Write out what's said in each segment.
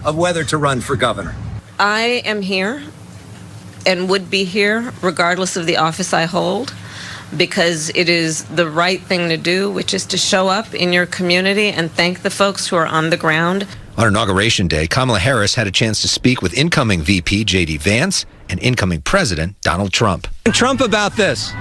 of whether to run for governor. I am here and would be here regardless of the office I hold, because it is the right thing to do, which is to show up in your community and thank the folks who are on the ground. On Inauguration Day, Kamala Harris had a chance to speak with incoming VP JD Vance and incoming President Donald Trump. Trump about this.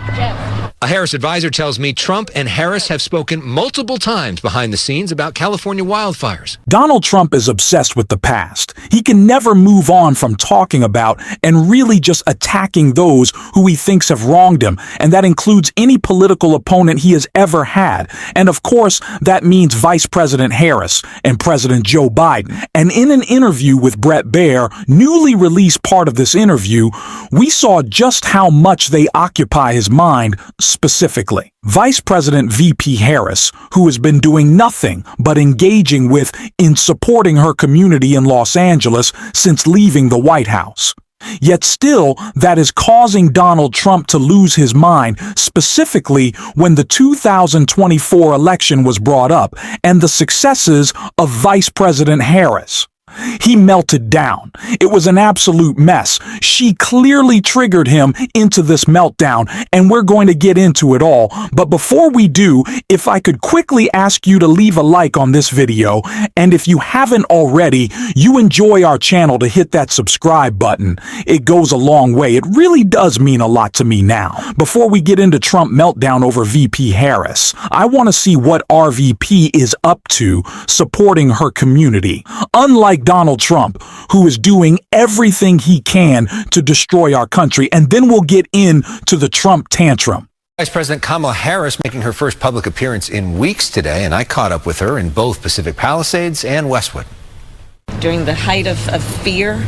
A Harris advisor tells me Trump and Harris have spoken multiple times behind the scenes about California wildfires. Donald Trump is obsessed with the past. He can never move on from talking about and really just attacking those who he thinks have wronged him, and that includes any political opponent he has ever had. And of course, that means Vice President Harris and President Joe Biden. And in an interview with Bret Baier, newly released part of this interview, we saw just how much they occupy his mind specifically. Vice President VP Harris, who has been doing nothing but engaging with in supporting her community in Los Angeles since leaving the White House. Yet still, that is causing Donald Trump to lose his mind, specifically when the 2024 election was brought up and the successes of Vice President Harris. He melted down. It was an absolute mess. She clearly triggered him into this meltdown, and we're going to get into it all. But before we do, if I could quickly ask you to leave a like on this video, and if you haven't already, you enjoy our channel, to hit that subscribe button. It goes a long way. It really does mean a lot to me now. Before we get into Trump meltdown over VP Harris, I want to see what RVP is up to supporting her community. Unlike Donald Trump, who is doing everything he can to destroy our country. And then we'll get into the Trump tantrum. Vice President Kamala Harris making her first public appearance in weeks today, and I caught up with her in both Pacific Palisades and Westwood. During the height of fear,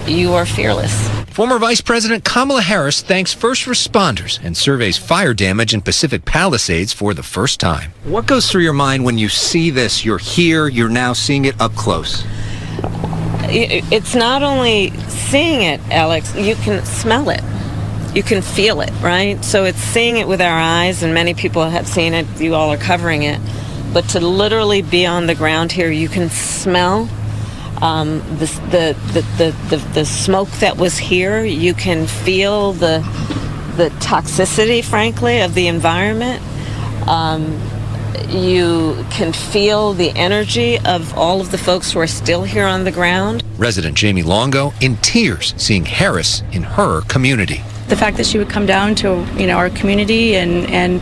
you are fearless. Former Vice President Kamala Harris thanks first responders and surveys fire damage in Pacific Palisades for the first time. What goes through your mind when you see this? You're here, you're now seeing it up close. It's not only seeing it, Alex, you can smell it. You can feel it, right? So it's seeing it with our eyes, and many people have seen it. You all are covering it. But to literally be on the ground here, you can smell the smoke that was here. You can feel the toxicity, frankly, of the environment. You can feel the energy of all of the folks who are still here on the ground. Resident Jamie Longo in tears seeing Harris in her community. The fact that she would come down to our community and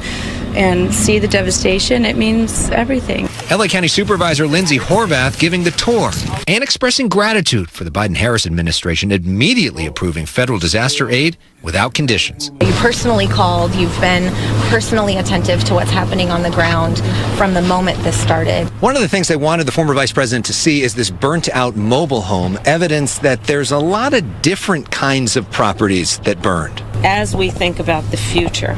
see the devastation, it means everything. LA County Supervisor Lindsay Horvath giving the tour and expressing gratitude for the Biden-Harris administration immediately approving federal disaster aid without conditions. You personally called, you've been personally attentive to what's happening on the ground from the moment this started. One of the things they wanted the former vice president to see is this burnt-out mobile home, evidence that there's a lot of different kinds of properties that burned. As we think about the future,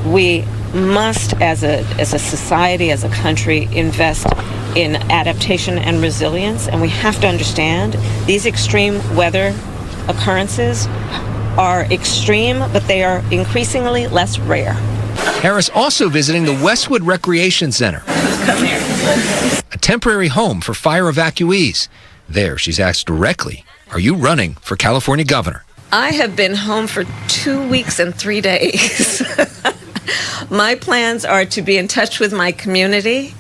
we must, as a society, as a country, invest in adaptation and resilience. And we have to understand these extreme weather occurrences are extreme, but they are increasingly less rare. Harris also visiting the Westwood Recreation Center, a temporary home for fire evacuees. There, she's asked directly, are you running for California governor? I have been home for 2 weeks and 3 days. My plans are to be in touch with my community,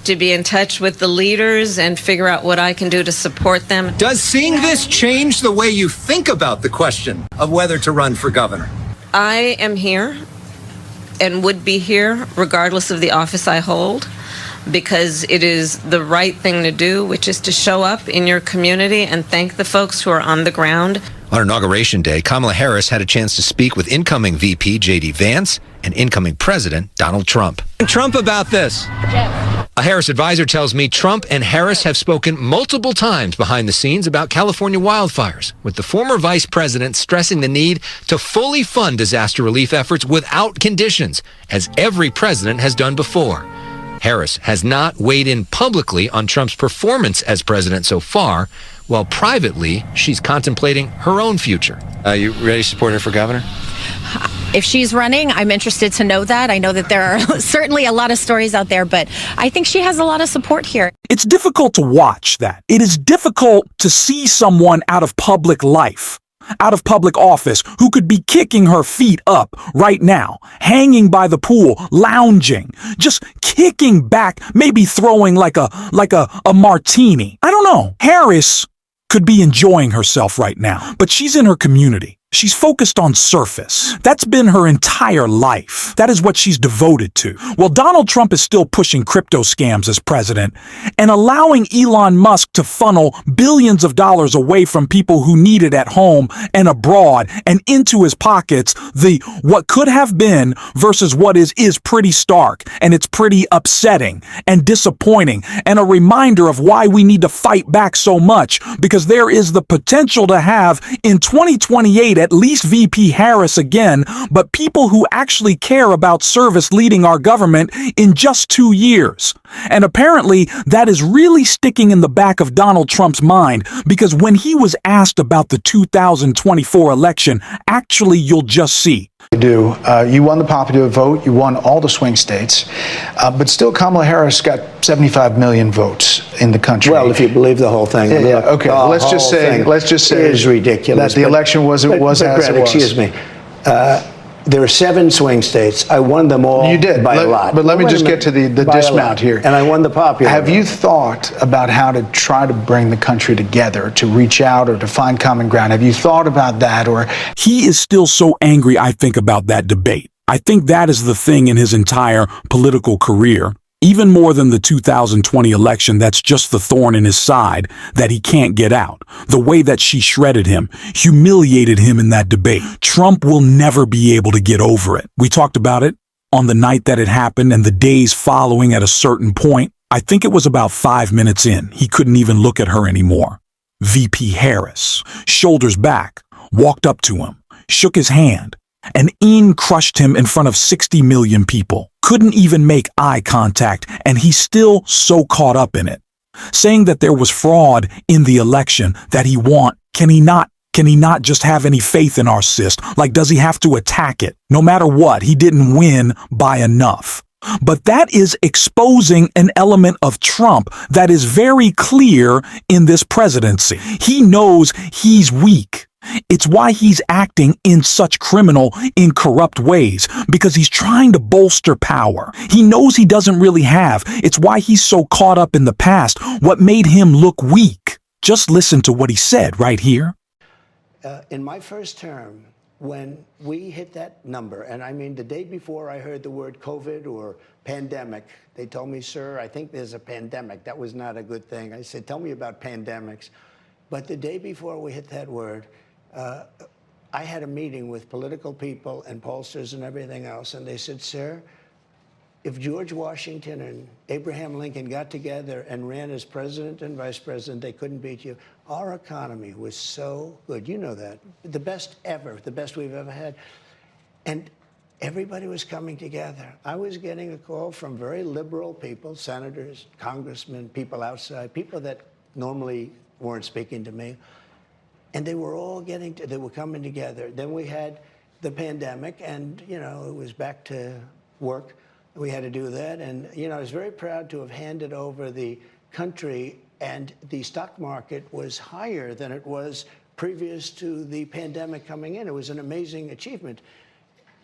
to be in touch with the leaders and figure out what I can do to support them. Does seeing this change the way you think about the question of whether to run for governor? I am here and would be here regardless of the office I hold, because it is the right thing to do, which is to show up in your community and thank the folks who are on the ground. On Inauguration Day, Kamala Harris had a chance to speak with incoming VP JD Vance and incoming President Donald Trump. Trump about this. A Harris advisor tells me Trump and Harris have spoken multiple times behind the scenes about California wildfires, with the former vice president stressing the need to fully fund disaster relief efforts without conditions, as every president has done before. Harris has not weighed in publicly on Trump's performance as president so far, while privately she's contemplating her own future. Are you ready to support her for governor? if she's running, I'm interested to know that. I know that there are certainly a lot of stories out there, but I think she has a lot of support here. It's difficult to watch that. It is difficult to see someone out of public life, out of public office, who could be kicking her feet up right now, hanging by the pool, lounging, just kicking back, maybe throwing like a martini. I don't know. Harris could be enjoying herself right now, but she's in her community. She's focused on surface. That's been her entire life. That is what she's devoted to. Well, Donald Trump is still pushing crypto scams as president and allowing Elon Musk to funnel billions of dollars away from people who need it at home and abroad and into his pockets. The what could have been versus what is pretty stark, and it's pretty upsetting and disappointing and a reminder of why we need to fight back so much, because there is the potential to have in 2028 at least VP Harris again, but people who actually care about service leading our government in just 2 years. And apparently that is really sticking in the back of Donald Trump's mind, because when he was asked about the 2024 election, actually you'll just see. You won the popular vote, you won all the swing states, but still Kamala Harris got 75 million votes in the country. Well, if you believe the whole thing. Yeah, okay. Well, let's just say it is ridiculous. That the election was as it was. Excuse me. There are 7 swing states. I won them all. You did by a lot. But let me just get to the dismount here. And I won the popular. Have you thought about how to try to bring the country together, to reach out or to find common ground? Have you thought about that? Or he is still so angry, I think, about that debate. I think that is the thing in his entire political career. Even more than the 2020 election, that's just the thorn in his side that he can't get out. The way that she shredded him, humiliated him in that debate. Trump will never be able to get over it. We talked about it on the night that it happened and the days following. At a certain point, I think it was about 5 minutes in, he couldn't even look at her anymore. VP Harris, shoulders back, walked up to him, shook his hand, and crushed him in front of 60 million people. Couldn't even make eye contact, and he's still so caught up in it. Saying that there was fraud in the election that he won. Can he not just have any faith in our system? Like, does he have to attack it? No matter what, he didn't win by enough. But that is exposing an element of Trump that is very clear in this presidency. He knows he's weak. It's why he's acting in such criminal, corrupt ways, because he's trying to bolster power. He knows he doesn't really have. It's why he's so caught up in the past, what made him look weak. Just listen to what he said right here. In my first term, when we hit that number, and I mean the day before I heard the word COVID or pandemic, they told me, sir, I think there's a pandemic. That was not a good thing. I said, tell me about pandemics. But the day before we hit that word, I had a meeting with political people and pollsters and everything else, and they said, sir, if George Washington and Abraham Lincoln got together and ran as president and vice president, they couldn't beat you. Our economy was so good. You know that. The best ever, the best we've ever had. And everybody was coming together. I was getting a call from very liberal people, senators, congressmen, people outside, people that normally weren't speaking to me. And they were all they were coming together. Then we had the pandemic, and, you know, it was back to work. We had to do that. And, you know, I was very proud to have handed over the country, and the stock market was higher than it was previous to the pandemic coming in. It was an amazing achievement.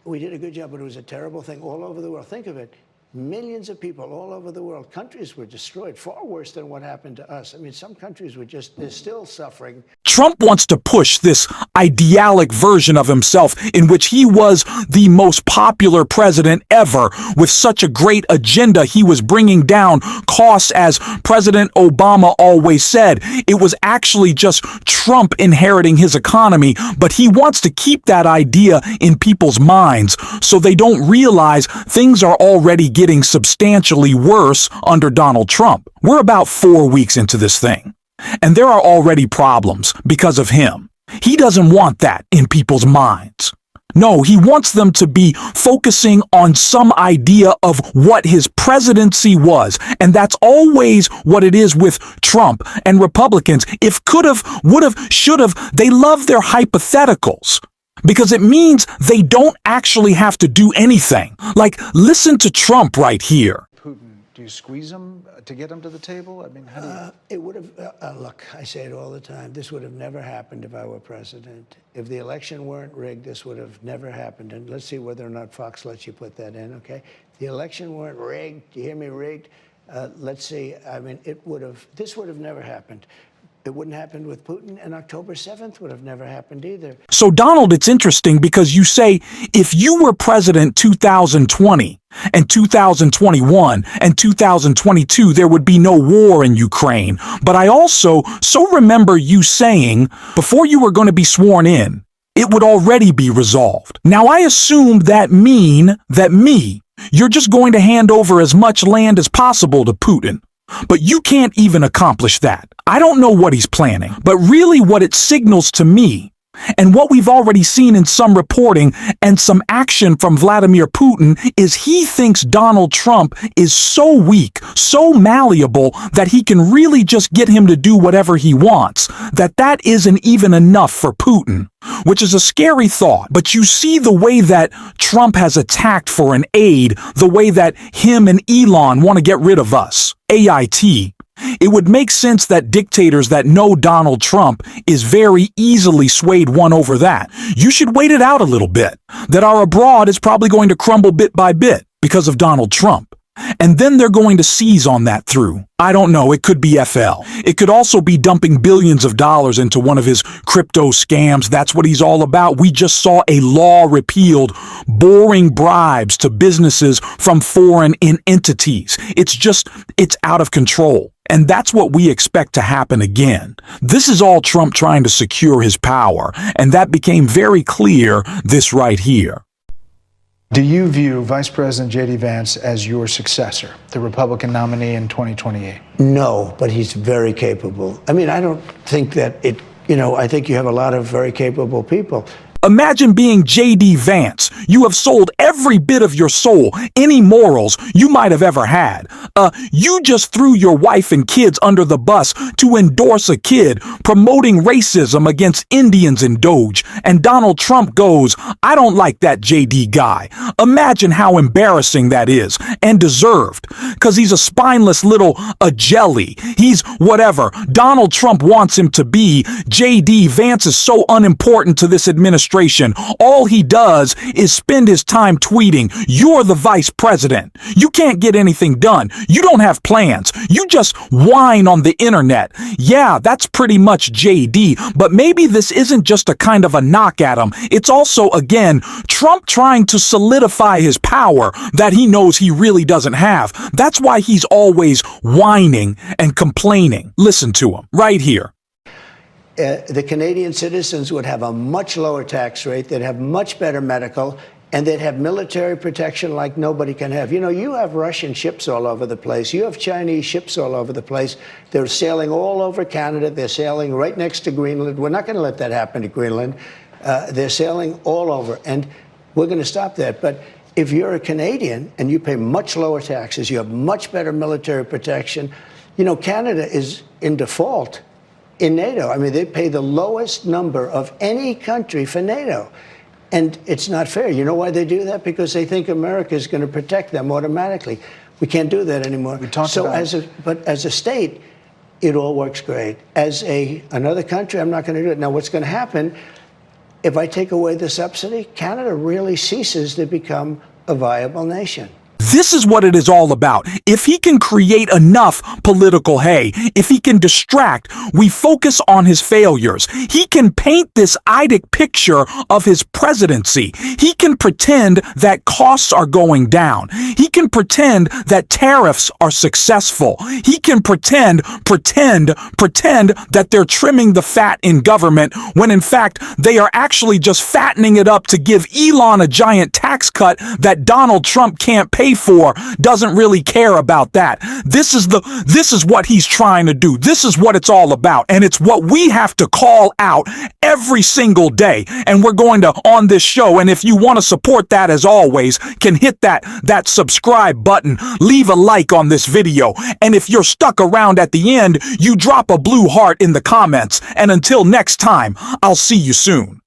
We did a good job, but it was a terrible thing all over the world. Think of it. Millions of people all over the world. Countries were destroyed, far worse than what happened to us. I mean, some countries were they're still suffering. Trump wants to push this idealic version of himself in which he was the most popular president ever, with such a great agenda. He was bringing down costs, as President Obama always said. It was actually just Trump inheriting his economy, but he wants to keep that idea in people's minds so they don't realize things are already getting substantially worse under Donald Trump. We're about 4 weeks into this thing, and there are already problems because of him. He doesn't want that in people's minds. No, he wants them to be focusing on some idea of what his presidency was. And that's always what it is with Trump and Republicans. If could've, would've, should've, they love their hypotheticals, because it means they don't actually have to do anything. Like, listen to Trump right here. Putin, do you squeeze him to get him to the table? I mean, how do you... It would have, look, I say it all the time, this would have never happened if I were president. If the election weren't rigged, this would have never happened. And let's see whether or not Fox lets you put that in, okay? If the election weren't rigged, do you hear me, rigged? Let's see, I mean, this would have never happened. It wouldn't happen with Putin, and October 7th would have never happened either. So, Donald, it's interesting because you say if you were president 2020 and 2021 and 2022, there would be no war in Ukraine. But I also remember you saying before you were going to be sworn in, it would already be resolved. Now, I assume that you're just going to hand over as much land as possible to Putin. But you can't even accomplish that. I don't know what he's planning, but really what it signals to me, and what we've already seen in some reporting and some action from Vladimir Putin, is he thinks Donald Trump is so weak, so malleable, that he can really just get him to do whatever he wants, that isn't even enough for Putin. Which is a scary thought, but you see the way that Trump has attacked for an aid, the way that him and Elon want to get rid of us, AIT. It would make sense that dictators that know Donald Trump is very easily swayed one over that. You should wait it out a little bit, that our abroad is probably going to crumble bit by bit because of Donald Trump. And then they're going to seize on that through, I don't know, it could be FL. It could also be dumping billions of dollars into one of his crypto scams. That's what he's all about. We just saw a law repealed, boring bribes to businesses from foreign entities. It's out of control. And that's what we expect to happen again. This is all Trump trying to secure his power. And that became very clear this right here. Do you view Vice President JD Vance as your successor, the Republican nominee in 2028? No, but he's very capable. I mean, I don't think that I think you have a lot of very capable people. Imagine being JD Vance. You have sold every bit of your soul, any morals you might have ever had. You just threw your wife and kids under the bus to endorse a kid promoting racism against Indians in Doge. And Donald Trump goes, I don't like that JD guy. Imagine how embarrassing that is, and deserved, because he's a spineless little jelly. He's whatever Donald Trump wants him to be. JD Vance is so unimportant to this administration. All he does is spend his time tweeting, you're the vice president. You can't get anything done. You don't have plans. You just whine on the internet. Yeah, that's pretty much JD, but maybe this isn't just a kind of a knock at him. It's also, again, Trump trying to solidify his power that he knows he really doesn't have. That's why he's always whining and complaining. Listen to him right here. The Canadian citizens would have a much lower tax rate, they'd have much better medical, and they'd have military protection like nobody can have. You know, you have Russian ships all over the place. You have Chinese ships all over the place. They're sailing all over Canada. They're sailing right next to Greenland. We're not going to let that happen to Greenland. They're sailing all over, and we're going to stop that. But if you're a Canadian and you pay much lower taxes, you have much better military protection. You know, Canada is in default in NATO. I mean, they pay the lowest number of any country for NATO. And it's not fair. You know why they do that? Because they think America is going to protect them automatically. We can't do that anymore. But as a state, it all works great. As another country, I'm not going to do it. Now, what's going to happen if I take away the subsidy? Canada really ceases to become a viable nation. This is what it is all about. If he can create enough political hay, if he can distract, we focus on his failures. He can paint this idyllic picture of his presidency. He can pretend that costs are going down. He can pretend that tariffs are successful. He can pretend that they're trimming the fat in government when in fact they are actually just fattening it up to give Elon a giant tax cut that Donald Trump can't pay for, doesn't really care about that. This is what he's trying to do. This is what it's all about. And it's what we have to call out every single day. And we're going to on this show. And if you want to support that, as always, can hit that subscribe button, leave a like on this video. And if you're stuck around at the end, you drop a blue heart in the comments. And until next time, I'll see you soon.